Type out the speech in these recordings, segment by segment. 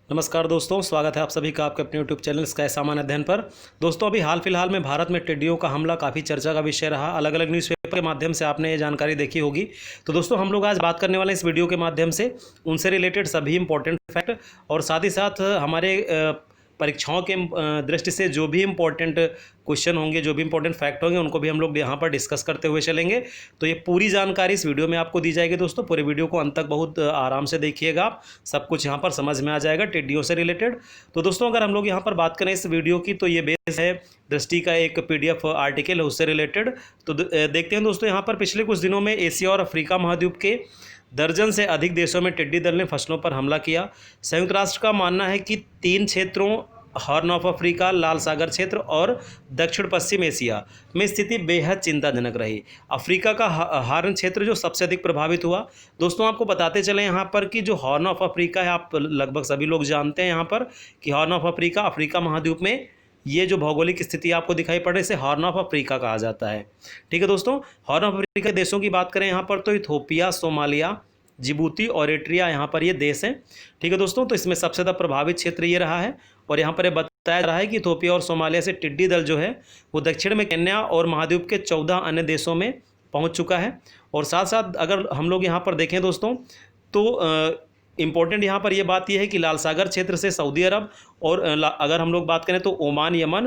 नमस्कार दोस्तों, स्वागत है आप सभी का आपके अपने यूट्यूब चैनल स्काई सामान्य अध्ययन पर। दोस्तों, अभी हाल फिलहाल में भारत में टिड्डियों का हमला काफ़ी चर्चा का विषय रहा। अलग अलग न्यूज़पेपर के माध्यम से आपने ये जानकारी देखी होगी। तो दोस्तों, हम लोग आज बात करने वाले हैं इस वीडियो के माध्यम से उनसे रिलेटेड सभी इंपॉर्टेंट फैक्ट और साथ ही साथ हमारे परीक्षाओं के दृष्टि से जो भी इम्पोर्टेंट क्वेश्चन होंगे, जो भी इंपॉर्टेंट फैक्ट होंगे, उनको भी हम लोग यहाँ पर डिस्कस करते हुए चलेंगे। तो ये पूरी जानकारी इस वीडियो में आपको दी जाएगी। दोस्तों, पूरे वीडियो को अंत तक बहुत आराम से देखिएगा, आप सब कुछ यहाँ पर समझ में आ जाएगा टिड्डियों से रिलेटेड। तो दोस्तों, अगर हम लोग यहाँ पर बात करें इस वीडियो की, तो ये बेस है दृष्टि का एक PDF आर्टिकल है उससे रिलेटेड। तो देखते हैं दोस्तों, यहाँ पर पिछले कुछ दिनों में एशिया और अफ्रीका महाद्वीप के दर्जन से अधिक देशों में टिड्डी दल ने फसलों पर हमला किया। संयुक्त राष्ट्र का मानना है कि 3 क्षेत्रों हॉर्न ऑफ अफ्रीका, लाल सागर क्षेत्र और दक्षिण पश्चिम एशिया में स्थिति बेहद चिंताजनक रही। अफ्रीका का हॉर्न क्षेत्र जो सबसे अधिक प्रभावित हुआ। दोस्तों, आपको बताते चले यहाँ पर कि जो हॉर्न ऑफ अफ्रीका है, आप लगभग सभी लोग जानते हैं यहाँ पर कि हॉर्न ऑफ अफ्रीका अफ्रीका महाद्वीप में ये जो भौगोलिक स्थिति आपको दिखाई पड़ रही है, इसे हॉर्न ऑफ अफ्रीका कहा जाता है। ठीक है दोस्तों, हॉर्न ऑफ अफ्रीका देशों की बात करें यहाँ पर तो इथोपिया, सोमालिया, जिबूती और एरिट्रिया यहाँ पर ये देश हैं। ठीक है दोस्तों, तो इसमें सबसे ज़्यादा प्रभावित क्षेत्र ये रहा है। और यहाँ पर ये बताया जा रहा है कि इथोपिया और सोमालिया से टिड्डी दल जो है वो दक्षिण में केन्या और महाद्वीप के 14 अन्य देशों में पहुँच चुका है। और साथ साथ अगर हम लोग यहाँ पर देखें दोस्तों, तो इम्पोर्टेंट यहाँ पर यह बात यह है कि लाल सागर क्षेत्र से सऊदी अरब और अगर हम लोग बात करें तो ओमान, यमन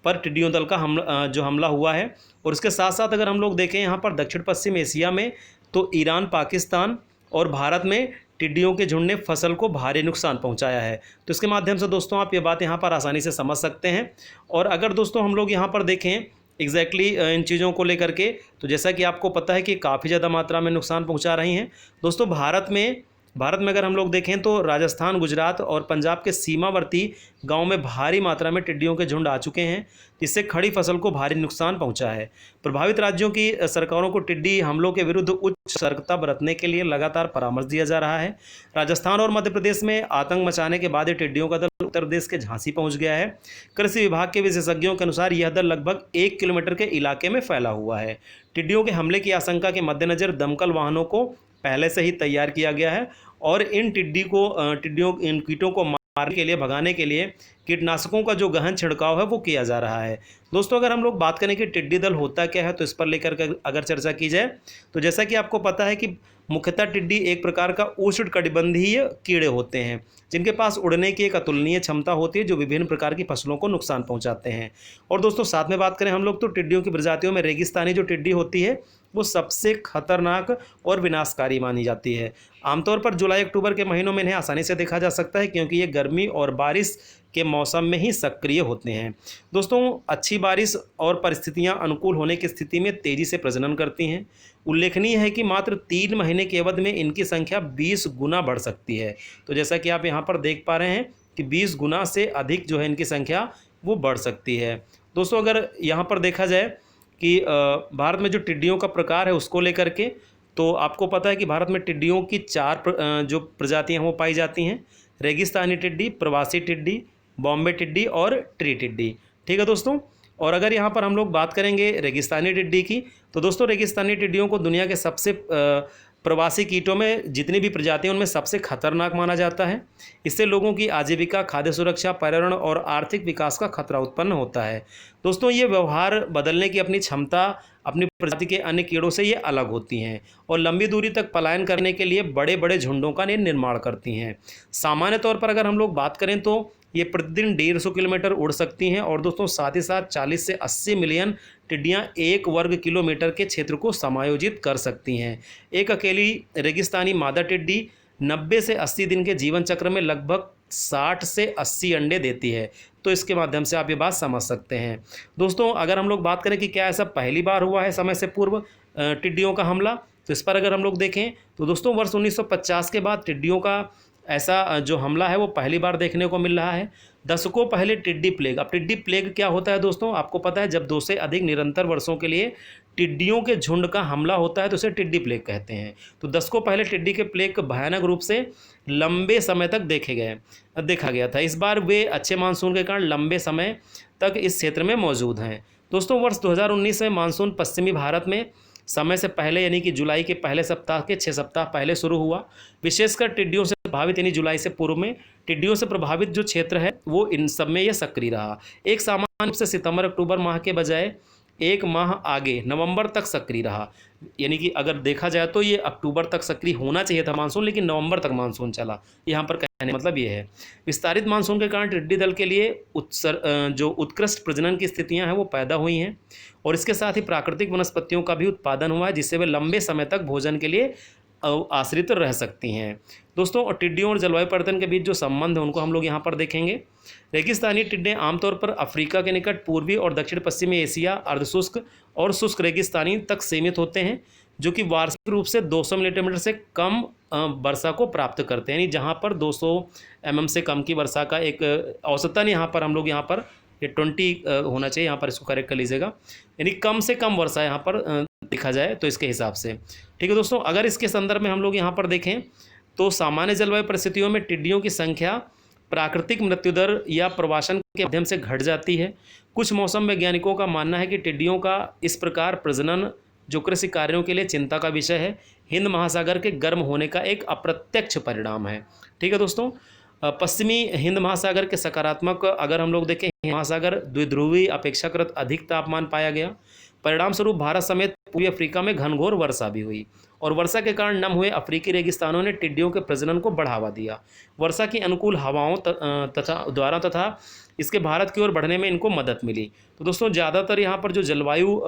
पर टिड्डियों दल का हमला हुआ है। और इसके साथ साथ अगर हम लोग देखें यहाँ पर दक्षिण पश्चिम एशिया में, तो ईरान, पाकिस्तान और भारत में टिड्डियों के झुंड ने फसल को भारी नुकसान पहुंचाया है। तो इसके माध्यम से दोस्तों आप ये बात यहाँ पर आसानी से समझ सकते हैं। और अगर दोस्तों हम लोग यहाँ पर देखें एग्जैक्टली इन चीज़ों को लेकर के, तो जैसा कि आपको पता है कि काफ़ी ज़्यादा मात्रा में नुकसान पहुँचा रही हैं। दोस्तों, भारत में अगर हम लोग देखें तो राजस्थान, गुजरात और पंजाब के सीमावर्ती गांव में भारी मात्रा में टिड्डियों के झुंड आ चुके हैं, जिससे खड़ी फसल को भारी नुकसान पहुंचा है। प्रभावित राज्यों की सरकारों को टिड्डी हमलों के विरुद्ध उच्च सतर्कता बरतने के लिए लगातार परामर्श दिया जा रहा है। राजस्थान और मध्य प्रदेश में आतंक मचाने के बाद टिड्डियों का दल उत्तर प्रदेश के झांसी पहुंच गया है। कृषि विभाग के विशेषज्ञों के अनुसार यह दल लगभग 1 किलोमीटर के इलाके में फैला हुआ है। टिड्डियों के हमले की आशंका के मद्देनजर दमकल वाहनों को पहले से ही तैयार किया गया है और इन कीटों को मारने के लिए, भगाने के लिए कीटनाशकों का जो गहन छिड़काव है वो किया जा रहा है। दोस्तों, अगर हम लोग बात करें कि टिड्डी दल होता क्या है, तो इस पर लेकर अगर चर्चा की जाए तो जैसा कि आपको पता है कि मुख्यतः टिड्डी एक प्रकार का उष्णकटिबंधीय कीड़े होते हैं, जिनके पास उड़ने की एक अतुलनीय क्षमता होती है, जो विभिन्न प्रकार की फसलों को नुकसान पहुंचाते हैं। और दोस्तों, साथ में बात करें हम लोग तो टिड्डियों की प्रजातियों में रेगिस्तानी जो टिड्डी होती है वो सबसे खतरनाक और विनाशकारी मानी जाती है। आमतौर पर जुलाई अक्टूबर के महीनों में इन्हें आसानी से देखा जा सकता है, क्योंकि ये गर्मी और बारिश के मौसम में ही सक्रिय होते हैं। दोस्तों, अच्छी बारिश और परिस्थितियां अनुकूल होने की स्थिति में तेजी से प्रजनन करती हैं। उल्लेखनीय है कि मात्र 3 महीने के अवधि में इनकी संख्या 20 गुना बढ़ सकती है। तो जैसा कि आप यहाँ पर देख पा रहे हैं कि 20 गुना से अधिक जो है इनकी संख्या वो बढ़ सकती है। दोस्तों, अगर यहाँ पर देखा जाए कि भारत में जो टिड्डियों का प्रकार है उसको लेकर के, तो आपको पता है कि भारत में टिड्डियों की 4 जो प्रजातियां वो पाई जाती हैं। रेगिस्तानी टिड्डी, प्रवासी टिड्डी, बॉम्बे टिड्डी और ट्री टिड्डी। ठीक है दोस्तों, और अगर यहाँ पर हम लोग बात करेंगे रेगिस्तानी टिड्डी की, तो दोस्तों रेगिस्तानी टिड्डियों को दुनिया के सबसे प्रवासी कीटों में जितनी भी प्रजातियां उनमें सबसे खतरनाक माना जाता है। इससे लोगों की आजीविका, खाद्य सुरक्षा, पर्यावरण और आर्थिक विकास का खतरा उत्पन्न होता है। दोस्तों, ये व्यवहार बदलने की अपनी क्षमता अपनी प्रजाति के अन्य कीड़ों से ये अलग होती हैं और लंबी दूरी तक पलायन करने के लिए बड़े बड़े झुंडों का निर्माण करती हैं। सामान्य तौर पर अगर हम लोग बात करें तो ये प्रतिदिन 150 किलोमीटर उड़ सकती हैं। और दोस्तों, साथ ही साथ 40 से 80 मिलियन टिड्डियां 1 वर्ग किलोमीटर के क्षेत्र को समायोजित कर सकती हैं। एक अकेली रेगिस्तानी मादा टिड्डी 90 से 80 दिन के जीवन चक्र में लगभग 60 से 80 अंडे देती है। तो इसके माध्यम से आप ये बात समझ सकते हैं। दोस्तों, अगर हम लोग बात करें कि क्या ऐसा पहली बार हुआ है समय से पूर्व टिड्डियों का हमला, तो इस पर अगर हम लोग देखें तो दोस्तों वर्ष 1950 के बाद टिड्डियों का ऐसा जो हमला है वो पहली बार देखने को मिल रहा है। दशकों पहले टिड्डी प्लेग, अब टिड्डी प्लेग क्या होता है दोस्तों, आपको पता है जब 2 से अधिक निरंतर वर्षों के लिए टिड्डियों के झुंड का हमला होता है तो उसे टिड्डी प्लेग कहते हैं। तो दशकों पहले टिड्डी के प्लेग भयानक रूप से लंबे समय तक देखा गया था। इस बार वे अच्छे मानसून के कारण लंबे समय तक इस क्षेत्र में मौजूद हैं। दोस्तों, वर्ष 2019 में मानसून पश्चिमी भारत में समय से पहले यानी कि जुलाई के पहले सप्ताह के 6 सप्ताह पहले शुरू हुआ। विशेषकर टिड्डियों से प्रभावित यानी जुलाई से पूर्व में टिड्डियों से प्रभावित जो क्षेत्र है वो इन सब में यह सक्रिय रहा। एक सामान्य रूप से सितंबर अक्टूबर माह के बजाय एक माह आगे नवंबर तक सक्रिय रहा। यानी कि अगर देखा जाए तो ये अक्टूबर तक सक्रिय होना चाहिए था मानसून, लेकिन नवंबर तक मानसून चला। यहाँ पर कहने मतलब ये है विस्तारित मानसून के कारण टिड्डी दल के लिए जो उत्कृष्ट प्रजनन की स्थितियां हैं वो पैदा हुई हैं और इसके साथ ही प्राकृतिक वनस्पतियों का भी उत्पादन हुआ है, जिससे वे लंबे समय तक भोजन के लिए आश्रित रह सकती हैं। दोस्तों, और टिड्डियों और जलवायु परिवर्तन के बीच जो संबंध है उनको हम लोग यहाँ पर देखेंगे। रेगिस्तानी टिड्डे आमतौर पर अफ्रीका के निकट पूर्वी और दक्षिण पश्चिमी एशिया, अर्धशुष्क और शुष्क रेगिस्तानी तक सीमित होते हैं, जो कि वार्षिक रूप से 200 मिलीमीटर से कम वर्षा को प्राप्त करते हैं। यानी जहाँ पर 200 mm से कम की वर्षा का एक औसतन यहाँ पर हम लोग यहाँ पर ये 20 होना चाहिए, यहाँ पर इसको करेक्ट कर लीजिएगा। यानी कम से कम वर्षा यहाँ पर देखा जाए तो इसके हिसाब से। ठीक है दोस्तों, अगर इसके संदर्भ में हम लोग यहाँ पर देखें तो सामान्य जलवायु परिस्थितियों में टिड्डियों की संख्या प्राकृतिक मृत्यु दर या प्रवासन के माध्यम से घट जाती है। कुछ मौसम वैज्ञानिकों का मानना है कि टिड्डियों का इस प्रकार प्रजनन जो कृषि कार्यों के लिए चिंता का विषय है, हिंद महासागर के गर्म होने का एक अप्रत्यक्ष परिणाम है। ठीक है दोस्तों, पश्चिमी हिंद महासागर के सकारात्मक अगर हम लोग देखें, महासागर द्विध्रुवीय अपेक्षाकृत अधिक तापमान पाया गया। परिणाम स्वरूप भारत समेत पूर्वी अफ्रीका में घनघोर वर्षा भी हुई और वर्षा के कारण नम हुए अफ्रीकी रेगिस्तानों ने टिड्डियों के प्रजनन को बढ़ावा दिया। वर्षा की अनुकूल हवाओं तथा इसके भारत की ओर बढ़ने में इनको मदद मिली। तो दोस्तों, ज़्यादातर यहाँ पर जो जलवायु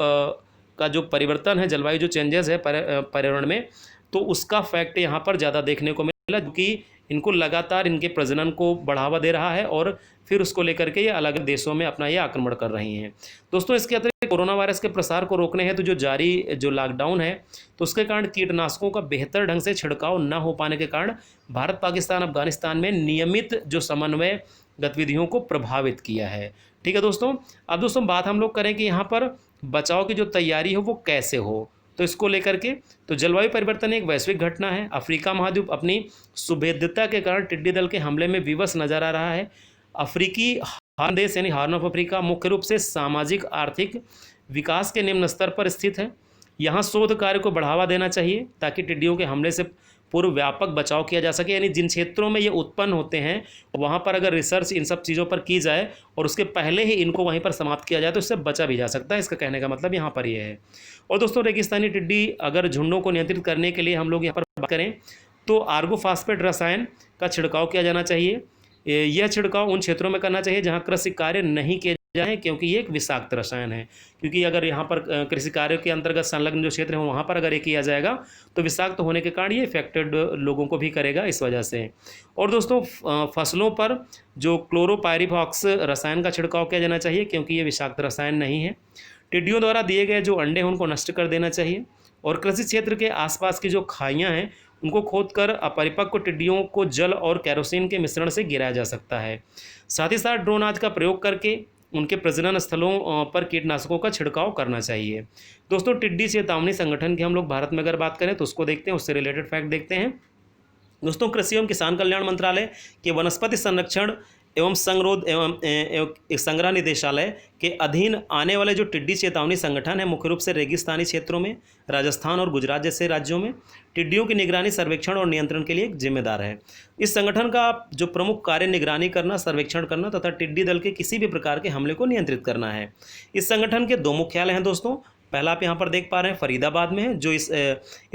का जो परिवर्तन है, जलवायु जो चेंजेस है पर्यावरण में, तो उसका फैक्ट यहाँ पर ज़्यादा देखने को मिला, क्योंकि इनको लगातार इनके प्रजनन को बढ़ावा दे रहा है और फिर उसको लेकर के ये अलग देशों में अपना ये आक्रमण कर रही हैं। दोस्तों, इसके अतिरिक्त कोरोना वायरस के प्रसार को रोकने हेतु जो जारी जो लॉकडाउन है, तो उसके कारण कीटनाशकों का बेहतर ढंग से छिड़काव न हो पाने के कारण भारत, पाकिस्तान, अफगानिस्तान में नियमित जो समन्वय गतिविधियों को प्रभावित किया है। ठीक है दोस्तों, अब दोस्तों बात हम लोग करें कि यहाँ पर बचाव की जो तैयारी हो वो कैसे हो, तो इसको लेकर के तो जलवायु परिवर्तन एक वैश्विक घटना है। अफ्रीका महाद्वीप अपनी सुभेद्यता के कारण टिड्डी दल के हमले में विवश नजर आ रहा है। अफ्रीकी हॉर्न देश यानी हॉर्न ऑफ अफ्रीका मुख्य रूप से सामाजिक आर्थिक विकास के निम्न स्तर पर स्थित है। यहाँ शोध कार्य को बढ़ावा देना चाहिए ताकि टिड्डियों के हमले से पूर्व व्यापक बचाव किया जा सके। यानी जिन क्षेत्रों में ये उत्पन्न होते हैं वहाँ पर अगर रिसर्च इन सब चीज़ों पर की जाए और उसके पहले ही इनको वहीं पर समाप्त किया जाए तो इससे बचा भी जा सकता है। इसका कहने का मतलब यहाँ पर ये है। और दोस्तों, रेगिस्तानी टिड्डी अगर झुंडों को नियंत्रित करने के लिए हम लोग यहाँ पर बात करें तो आर्गोफॉस्फेट रसायन का छिड़काव किया जाना चाहिए। यह छिड़काव उन क्षेत्रों में करना चाहिए जहाँ कृषि कार्य नहीं किए जाए, क्योंकि ये एक विषाक्त रसायन है। क्योंकि अगर यहाँ पर कृषि कार्यों के अंतर्गत संलग्न जो क्षेत्र हैं वहाँ पर अगर ये किया जाएगा तो विषाक्त होने के कारण ये इफेक्टेड लोगों को भी करेगा इस वजह से। और दोस्तों, फसलों पर जो क्लोरोपायरीफॉस रसायन का छिड़काव किया जाना चाहिए, क्योंकि ये विषाक्त रसायन नहीं है। टिड्डियों द्वारा दिए गए जो अंडे हैं उनको नष्ट कर देना चाहिए और कृषि क्षेत्र के आसपास की जो खाइयाँ हैं उनको खोदकर अपरिपक्व टिड्डियों को जल और केरोसिन के मिश्रण से गिराया जा सकता है। साथ ही साथ ड्रोन आदि का प्रयोग करके उनके प्रजनन स्थलों पर कीटनाशकों का छिड़काव करना चाहिए। दोस्तों, टिड्डी चेतावनी संगठन की हम लोग भारत में अगर बात करें तो उसको देखते हैं, उससे रिलेटेड फैक्ट देखते हैं। दोस्तों, कृषि एवं किसान कल्याण मंत्रालय के वनस्पति संरक्षण एवं संगरोध एवं संग्रह निदेशालय के अधीन आने वाले जो टिड्डी चेतावनी संगठन है मुख्य रूप से रेगिस्तानी क्षेत्रों में, राजस्थान और गुजरात जैसे राज्यों में टिड्डियों की निगरानी, सर्वेक्षण और नियंत्रण के लिए जिम्मेदार है। इस संगठन का जो प्रमुख कार्य निगरानी करना, सर्वेक्षण करना तथा टिड्डी दल के किसी भी प्रकार के हमले को नियंत्रित करना है। इस संगठन के 2 मुख्यालय हैं दोस्तों। पहला आप यहाँ पर देख पा रहे हैं फरीदाबाद में है, जो इस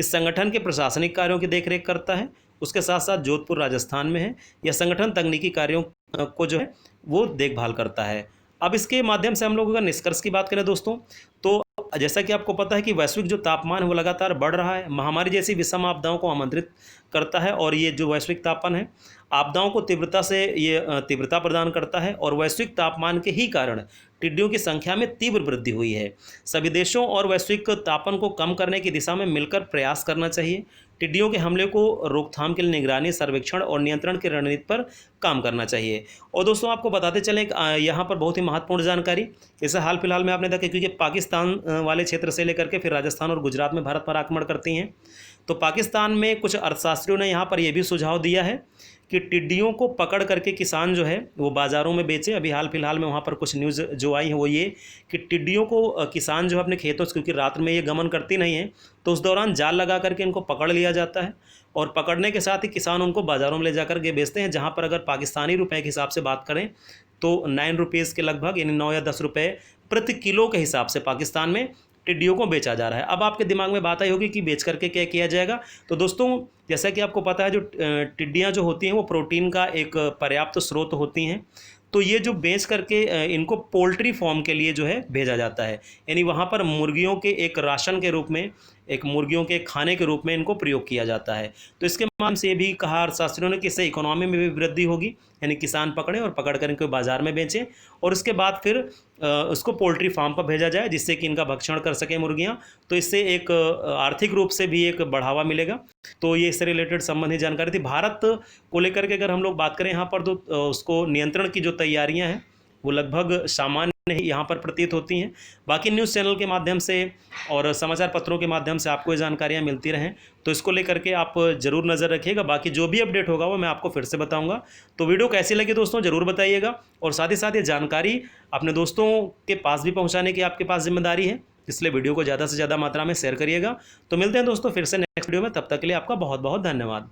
संगठन के प्रशासनिक कार्यों की देखरेख करता है। उसके साथ साथ जोधपुर राजस्थान में है। यह संगठन तकनीकी कार्यों को जो है वो देखभाल करता है। अब इसके माध्यम से हम लोग अगर निष्कर्ष की बात करें दोस्तों, तो जैसा कि आपको पता है कि वैश्विक जो तापमान है वो लगातार बढ़ रहा है। महामारी जैसी विषम आपदाओं को आमंत्रित करता है और ये जो वैश्विक तापमान है आपदाओं को तीव्रता प्रदान करता है और वैश्विक तापमान के ही कारण टिड्डियों की संख्या में तीव्र वृद्धि हुई है। सभी देशों और वैश्विक तापमान को कम करने की दिशा में मिलकर प्रयास करना चाहिए। टिड्डियों के हमले को रोकथाम के लिए निगरानी, सर्वेक्षण और नियंत्रण की रणनीति पर काम करना चाहिए। और दोस्तों, आपको बताते चलें यहाँ पर बहुत ही महत्वपूर्ण जानकारी, जैसे हाल फिलहाल में आपने देखा क्योंकि पाकिस्तान वाले क्षेत्र से लेकर के फिर राजस्थान और गुजरात में भारत पर आक्रमण करती हैं, तो पाकिस्तान में कुछ अर्थशास्त्रियों ने यहाँ पर यह भी सुझाव दिया है कि टिड्डियों को पकड़ करके किसान जो है वो बाज़ारों में बेचे। अभी हाल फिलहाल में वहाँ पर कुछ न्यूज़ जो आई है वो ये कि टिड्डियों को किसान जो है अपने खेतों से, क्योंकि रात में ये गमन करती नहीं है, तो उस दौरान जाल लगा करके इनको पकड़ लिया जाता है और पकड़ने के साथ ही किसान उनको बाज़ारों में ले जा करके बेचते हैं, जहाँ पर अगर पाकिस्तानी रुपए के हिसाब से बात करें तो 9 रुपीज़ के लगभग, यानी 9 या 10 रुपये प्रति किलो के हिसाब से पाकिस्तान में टिड्डियों को बेचा जा रहा है। अब आपके दिमाग में बात आई होगी कि बेच करके क्या किया जाएगा। तो दोस्तों जैसा कि आपको पता है, जो टिड्डियाँ जो होती हैं वो प्रोटीन का एक पर्याप्त स्रोत होती हैं, तो ये जो बेच करके इनको पोल्ट्री फार्म के लिए जो है भेजा जाता है, यानी वहाँ पर मुर्गियों के एक राशन के रूप में, एक मुर्गियों के खाने के रूप में इनको प्रयोग किया जाता है। तो इसके माध्यम से ये भी कहा अर्थशास्त्रियों ने कि इससे इकोनॉमी में भी वृद्धि होगी, यानी किसान पकड़े और पकड़ कर इनको बाज़ार में बेचें और उसके बाद फिर उसको पोल्ट्री फार्म पर भेजा जाए, जिससे कि इनका भक्षण कर सकें मुर्गियाँ। तो इससे एक आर्थिक रूप से भी एक बढ़ावा मिलेगा। तो ये इससे रिलेटेड संबंधित जानकारी थी। भारत को लेकर के अगर हम लोग बात करें यहाँ पर, तो उसको नियंत्रण की जो तैयारियाँ हैं वो लगभग सामान्य ही यहाँ पर प्रतीत होती हैं। बाकी न्यूज़ चैनल के माध्यम से और समाचार पत्रों के माध्यम से आपको ये जानकारियाँ मिलती रहें, तो इसको लेकर के आप ज़रूर नज़र रखिएगा। बाकी जो भी अपडेट होगा वो मैं आपको फिर से बताऊंगा। तो वीडियो कैसी लगी दोस्तों ज़रूर बताइएगा, और साथ ही साथ ये जानकारी अपने दोस्तों के पास भी पहुँचाने की आपके पास जिम्मेदारी है, इसलिए वीडियो को ज़्यादा से ज़्यादा मात्रा में शेयर करिएगा। तो मिलते हैं दोस्तों फिर से नेक्स्ट वीडियो में, तब तक के लिए आपका बहुत बहुत धन्यवाद।